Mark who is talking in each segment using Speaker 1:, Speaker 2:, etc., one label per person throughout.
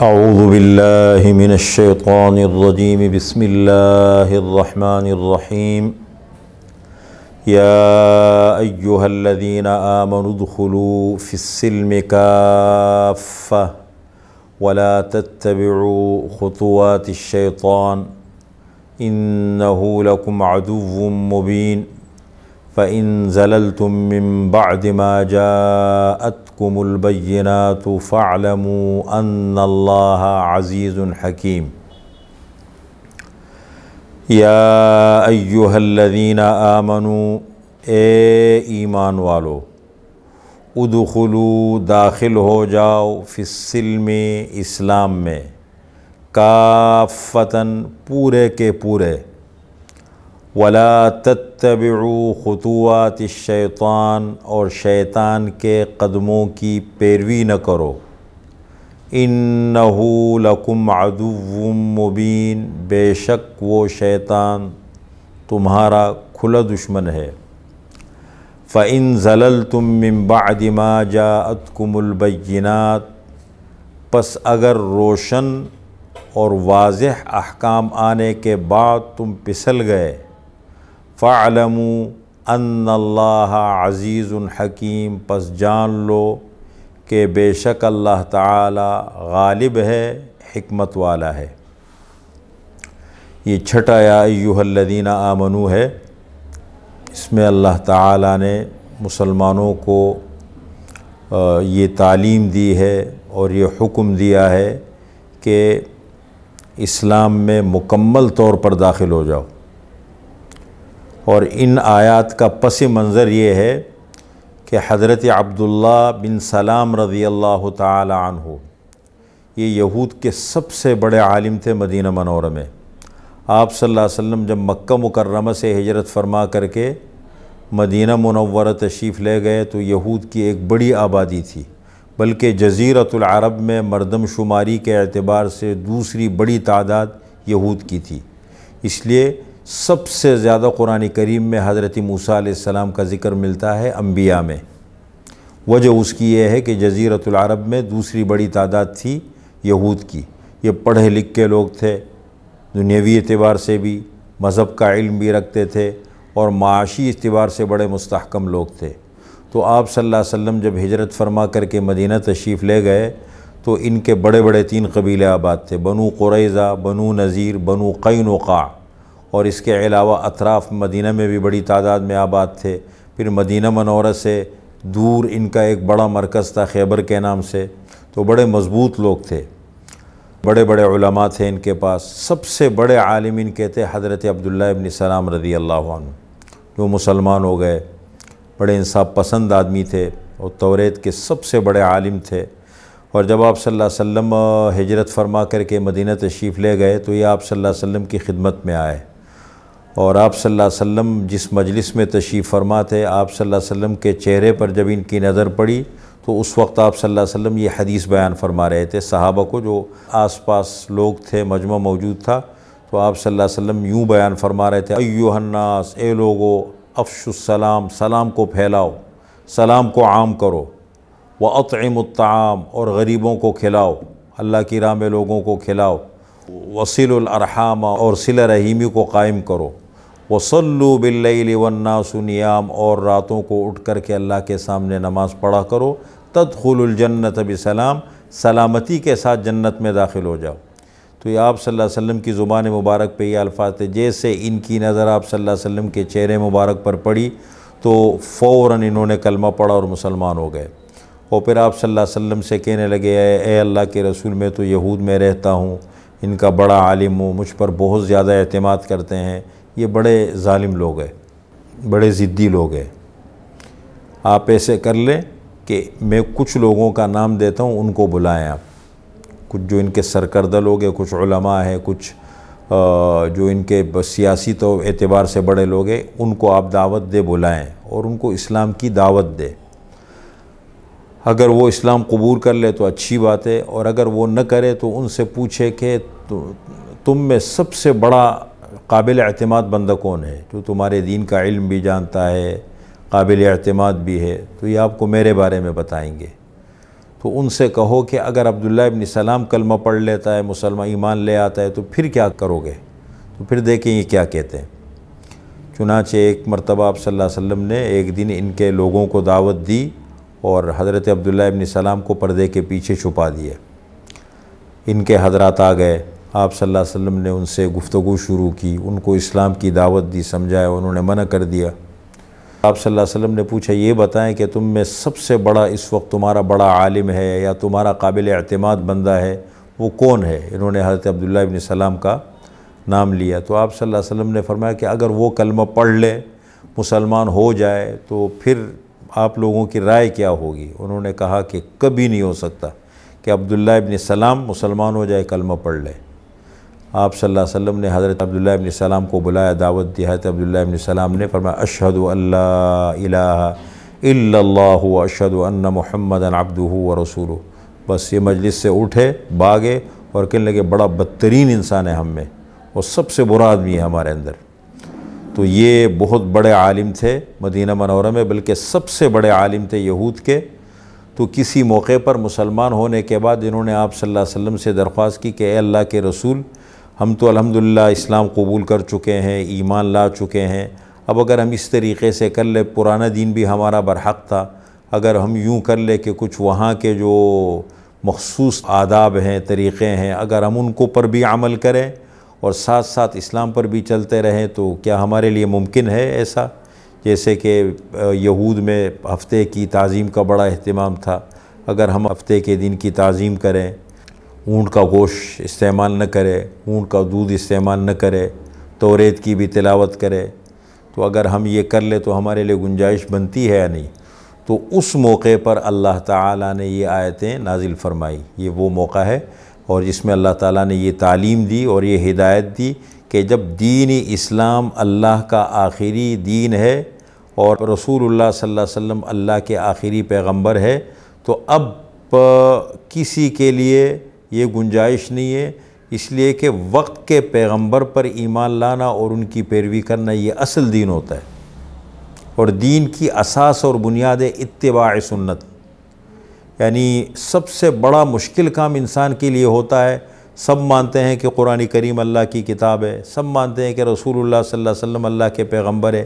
Speaker 1: اعوذ باللہ من الشیطان الرجیم بسم اللہ الرحمن الرحیم یا ایہا الذین آمنوا ادخلوا فی السلم کافہ ولا تتبعوا خطوات الشیطان انہ لکم عدو مبین فَإِن زَلَلْتُم مِّن بَعْدِ مَا جَاءَتْكُمُ الْبَيِّنَاتُ فَاعْلَمُوا أَنَّ اللَّهَ عَزِيزٌ حَكِيمٌ یا ایہا الذین آمنوا اے ایمان والو ادخلوا داخل ہو جاؤ فی السلم اسلام میں کافۃً پورے کے پورے ولا تتبعوا خطوات الشیطان اور شیطان کے قدموں کی پیروی نہ کرو انہ لکم عدو مبین بے شک وہ شیطان تمہارا کھلا دشمن ہے فَإِن زَلَلْتُم مِّن بَعْدِ مَا جَاءَتْكُمُ الْبَيِّنَاتُ پس اگر روشن اور واضح احکام آنے کے بعد تم پھسل گئے فَاعْلَمُوا أَنَّ اللَّهَ عَزِيزٌ حَكِيمٌ پس جان لو کہ بے شک اللہ تعالی غالب ہے حکمت والا ہے۔ یہ چھٹا یا ایہا الذین آمنوا ہے، اس میں اللہ تعالی نے مسلمانوں کو یہ تعلیم دی ہے اور یہ حکم دیا ہے کہ اسلام میں مکمل طور پر داخل ہو جاؤ، اور ان آیات کا پس منظر یہ ہے کہ حضرت عبداللہ بن سلام رضی اللہ تعالی عنہ یہ یہود کے سب سے بڑے عالم تھے مدینہ منورہ میں۔ آپ صلی اللہ علیہ وسلم جب مکہ مکرمہ سے ہجرت فرما کر کے مدینہ منورہ تشریف لے گئے تو یہود کی ایک بڑی آبادی تھی، بلکہ جزیرۃ العرب میں مردم شماری کے اعتبار سے دوسری بڑی تعداد یہود کی تھی۔ اس لیے سب سے زیادہ قرآن کریم میں حضرت موسیٰ علیہ السلام کا ذکر ملتا ہے انبیاء میں۔ وجہ اس کی یہ ہے کہ جزیرۃ العرب میں دوسری بڑی تعداد تھی یہود کی۔ یہ پڑھے لکھے لوگ تھے، دنیاوی اعتبار سے بھی، مذہب کا علم بھی رکھتے تھے، اور معاشی اعتبار سے بڑے مستحکم لوگ تھے۔ تو آپ صلی اللہ علیہ وسلم جب ہجرت فرما کر کے مدینہ تشریف لے گئے تو ان کے بڑے بڑے 3 قبیلے آباد تھے، بنو قریظہ، بنو نذیر، بنو قینقاع، اور اس کے علاوہ اطراف مدینہ میں بھی بڑی تعداد میں آباد تھے۔ پھر مدینہ منورہ سے دور ان کا ایک بڑا مرکز تھا خیبر کے نام سے، تو بڑے مضبوط لوگ تھے، بڑے بڑے علماء تھے ان کے پاس۔ سب سے بڑے عالم ان کے تھے حضرت عبداللہ ابن سلام رضی اللہ عنہ، جو مسلمان ہو گئے، بڑے انصاف پسند آدمی تھے اور توریت کے سب سے بڑے عالم تھے۔ اور جب آپ صلی اللہ علیہ وسلم ہجرت فرما کر کے مدینہ تشریف لے گئے تو یہ آپ صلی اللہ علیہ وسلم کی خدمت میں آئے، اور آپ صلی اللہ علیہ وسلم جس مجلس میں تشریف فرما تھے، آپ صلی اللہ علیہ وسلم کے چہرے پر جب ان کی نظر پڑی تو اس وقت آپ صلی اللہ علیہ وسلم یہ حدیث بیان فرما رہے تھے صحابہ کو، جو آس پاس لوگ تھے، مجمع موجود تھا، تو آپ صلی اللہ علیہ وسلم یوں بیان فرما رہے تھے، ایھا الناس، اے لوگو، افشوا السلام، سلام کو پھیلاؤ، سلام کو عام کرو، واطعموا الطعام، اور غریبوں کو کھلاؤ، اللہ کی راہ میں لوگوں کو کھلاؤ، وصلوا الارحام، اور صلہ رحیمی کو قائم کرو، وصلوا باللیل والناس نیام، اور راتوں کو اٹھ کر کے اللہ کے سامنے نماز پڑھا کرو، تدخلوا الجنت بسلام، سلامتی کے ساتھ جنت میں داخل ہو جاؤ۔ تو یہ آپ صلی اللہ علیہ وسلم کی زبان مبارک پہ یہ الفاظ تھے۔ جیسے ان کی نظر آپ صلی اللہ علیہ وسلم کے چہرے مبارک پر پڑی تو فوراً انہوں نے کلمہ پڑھا اور مسلمان ہو گئے، اور پھر آپ صلی اللہ علیہ وسلم سے کہنے لگے، اے اللہ کے رسول، میں تو یہود میں رہتا ہوں، ان کا بڑا عالم ہوں، مجھ پر بہت زیادہ اعتماد کرتے ہیں، یہ بڑے ظالم لوگ ہیں، بڑے ضدی لوگ ہیں، آپ ایسے کر لیں کہ میں کچھ لوگوں کا نام دیتا ہوں، ان کو بلائیں آپ، کچھ جو ان کے سرکردہ لوگ ہیں، کچھ علماء ہیں، کچھ جو ان کے سیاسی تو اعتبار سے بڑے لوگ ہیں، ان کو آپ دعوت دے بلائیں اور ان کو اسلام کی دعوت دے۔ اگر وہ اسلام قبول کر لے تو اچھی بات ہے، اور اگر وہ نہ کرے تو ان سے پوچھے کہ تم میں سب سے بڑا قابل اعتماد بندہ کون ہے، جو تمہارے دین کا علم بھی جانتا ہے، قابل اعتماد بھی ہے، تو یہ آپ کو میرے بارے میں بتائیں گے۔ تو ان سے کہو کہ اگر عبداللہ ابن سلام کلمہ پڑھ لیتا ہے، مسلمان ایمان لے آتا ہے، تو پھر کیا کرو گے؟ تو پھر دیکھیں یہ کیا کہتے ہیں۔ چنانچہ ایک مرتبہ آپ صلی اللہ علیہ وسلم نے ایک دن ان کے لوگوں کو دعوت دی اور حضرت عبداللہ ابن سلام کو پردے کے پیچھے چھپا دیا۔ ان کے حضرات آ گئے، آپ صلی اللہ علیہ وسلم نے ان سے گفتگو شروع کی، ان کو اسلام کی دعوت دی، سمجھایا، انہوں نے منع کر دیا۔ آپ صلی اللہ علیہ وسلم نے پوچھا یہ بتائیں کہ تم میں سب سے بڑا اس وقت تمہارا بڑا عالم ہے یا تمہارا قابل اعتماد بندہ ہے، وہ کون ہے؟ انہوں نے حضرت عبداللہ ابن سلام کا نام لیا۔ تو آپ صلی اللہ علیہ وسلم نے فرمایا کہ اگر وہ کلمہ پڑھ لے، مسلمان ہو جائے، تو پھر آپ لوگوں کی رائے کیا ہوگی؟ انہوں نے کہا کہ کبھی نہیں ہو سکتا کہ عبداللہ ابن سلام مسلمان ہو جائے، کلمہ پڑھ لے۔ آپ صلی اللہ علیہ وسلم نے حضرت عبداللہ ابن سلام کو بلایا، دعوت دی۔ حضرت عبداللہ ابن سلام نے فرمایا اشہد ان لا الہ الا اللہ و اشہد ان محمدا عبدہ و رسولہ۔ بس یہ مجلس سے اٹھے، بھاگے اور کہنے لگے بڑا بدترین انسان ہے ہم میں اور سب سے برا آدمی ہے ہمارے اندر۔ تو یہ بہت بڑے عالم تھے مدینہ منورہ میں، بلکہ سب سے بڑے عالم تھے یہود کے۔ تو کسی موقع پر مسلمان ہونے کے بعد انہوں نے آپ صلی اللہ علیہ وسلم سے درخواست کی کہ اے اللہ کے رسول، ہم تو الحمدللہ اسلام قبول کر چکے ہیں، ایمان لا چکے ہیں، اب اگر ہم اس طریقے سے کر لیں، پرانا دین بھی ہمارا برحق تھا، اگر ہم یوں کر لیں کہ کچھ وہاں کے جو مخصوص آداب ہیں، طریقے ہیں، اگر ہم ان کو پر بھی عمل کریں اور ساتھ ساتھ اسلام پر بھی چلتے رہیں، تو کیا ہمارے لیے ممکن ہے ایسا؟ جیسے کہ یہود میں ہفتے کی تعظیم کا بڑا اہتمام تھا، اگر ہم ہفتے کے دن کی تعظیم کریں، اونٹ کا گوشت استعمال نہ کرے، اونٹ کا دودھ استعمال نہ کرے، توریت کی بھی تلاوت کرے، تو اگر ہم یہ کر لیں تو ہمارے لیے گنجائش بنتی ہے یا نہیں؟ تو اس موقع پر اللہ تعالیٰ نے یہ آیتیں نازل فرمائی۔ یہ وہ موقع ہے اور جس میں اللہ تعالیٰ نے یہ تعلیم دی اور یہ ہدایت دی کہ جب دین اسلام اللہ کا آخری دین ہے اور رسول اللہ صلی اللہ علیہ وسلم اللہ کے آخری پیغمبر ہے، تو اب کسی کے لیے یہ گنجائش نہیں ہے، اس لیے کہ وقت کے پیغمبر پر ایمان لانا اور ان کی پیروی کرنا یہ اصل دین ہوتا ہے، اور دین کی اساس اور بنیاد ہے اتباع سنت۔ یعنی سب سے بڑا مشکل کام انسان کے لیے ہوتا ہے، سب مانتے ہیں کہ قرآن کریم اللہ کی کتاب ہے، سب مانتے ہیں کہ رسول اللہ صلی اللہ علیہ وسلم اللہ کے پیغمبر ہے،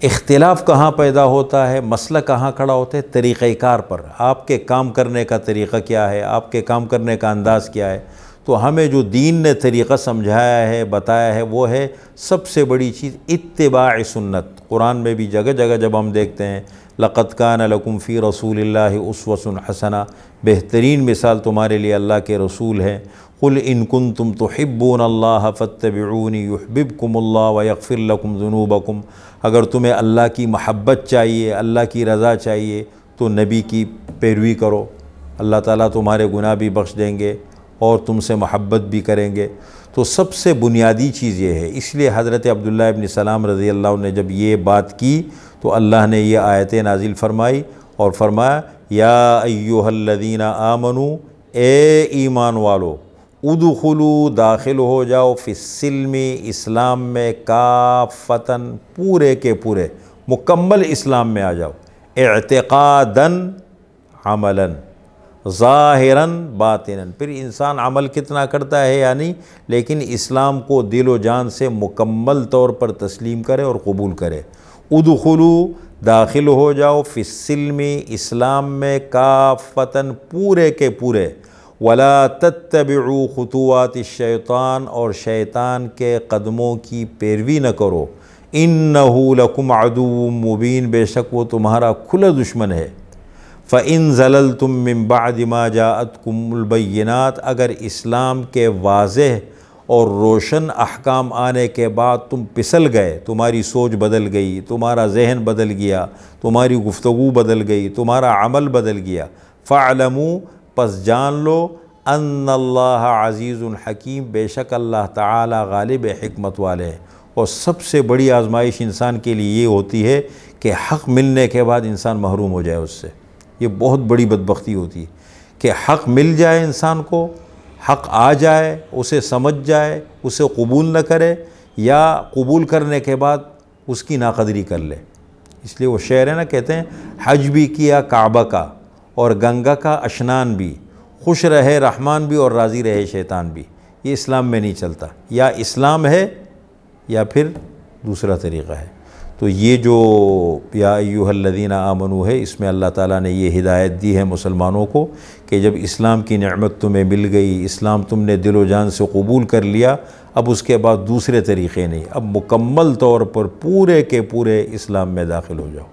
Speaker 1: اختلاف کہاں پیدا ہوتا ہے، مسئلہ کہاں کھڑا ہوتا ہے؟ طریقہ کار پر۔ آپ کے کام کرنے کا طریقہ کیا ہے، آپ کے کام کرنے کا انداز کیا ہے؟ تو ہمیں جو دین نے طریقہ سمجھایا ہے، بتایا ہے، وہ ہے سب سے بڑی چیز اتباع سنت۔ قرآن میں بھی جگہ جگہ جب ہم دیکھتے ہیں لَقَدْ كَانَ لَكُمْ فِي رَسُولِ اللَّهِ أُسْوَةٌ حَسَنَةٌ، بہترین مثال تمہارے لیے اللہ کے رسول ہیں۔ قُلْ إِن كُنتُمْ تُحِبُّونَ اللَّهَ فَاتَّبِعُونِي يُحْبِبْكُمُ اللَّهُ وَيَغْفِرْ لَكُمْ ذُنُوبَكُمْ۔ اگر تمہیں اللہ کی محبت چاہیے، اللہ کی رضا چاہیے، تو نبی کی پیروی کرو، اللہ تعالیٰ تمہارے گناہ بھی بخش دیں گے اور تم سے محبت بھی کریں گے۔ تو سب سے بنیادی چیز یہ ہے، اس لیے حضرت عبداللہ ابن سلام رضی اللہ عنہ نے جب یہ بات کی تو اللہ نے یہ آیتیں نازل فرمائی اور فرمایا یا ایھا الذین آمنوا، اے ایمان والو، ادخلوا، داخل ہو جاؤ، فی السلم، اسلام میں، کافتاً، پورے کے پورے، مکمل اسلام میں آ جاؤ، اعتقاداً، عملاً، ظاہراً، باطناً۔ پھر انسان عمل کتنا کرتا ہے یا نہیں، لیکن اسلام کو دل و جان سے مکمل طور پر تسلیم کرے اور قبول کرے۔ ادخلوا، داخل ہو جاؤ، فی السلم، اسلام میں، کافتاً، پورے کے پورے، ولا تتبعوا خطوات الشیطان، اور شیطان کے قدموں کی پیروی نہ کرو، انہ لکم عدو مبین، بے شک وہ تمہارا کھلا دشمن ہے۔ فَإِن زَلَلْتُم مِّن بَعْدِ مَا جَاءَتْكُمُ الْبَيِّنَاتُ، اگر اسلام کے واضح اور روشن احکام آنے کے بعد تم پھسل گئے، تمہاری سوچ بدل گئی، تمہارا ذہن بدل گیا، تمہاری گفتگو بدل گئی، تمہارا عمل بدل گیا، فَاعْلَمُوا، پس جان لو، ان اللہ عزیز حکیم، بے شک اللہ تعالی غالب حکمت والے ہیں۔ اور سب سے بڑی آزمائش انسان کے لیے یہ ہوتی ہے کہ حق ملنے کے بعد انسان محروم ہو جائے اس سے۔ یہ بہت بڑی بدبختی ہوتی ہے کہ حق مل جائے انسان کو، حق آ جائے، اسے سمجھ جائے، اسے قبول نہ کرے، یا قبول کرنے کے بعد اس کی ناقدری کر لے۔ اس لیے وہ شعر ہے نا، کہتے ہیں حج بھی کیا کعبہ کا اور گنگا کا اشنان بھی، خوش رہے رحمان بھی اور راضی رہے شیطان بھی، یہ اسلام میں نہیں چلتا۔ یا اسلام ہے یا پھر دوسرا طریقہ ہے۔ تو یہ جو یا ایھا الذین آمنوا ہے، اس میں اللہ تعالیٰ نے یہ ہدایت دی ہے مسلمانوں کو کہ جب اسلام کی نعمت تمہیں مل گئی، اسلام تم نے دل و جان سے قبول کر لیا، اب اس کے بعد دوسرے طریقے نہیں، اب مکمل طور پر پورے کے پورے اسلام میں داخل ہو جاؤ۔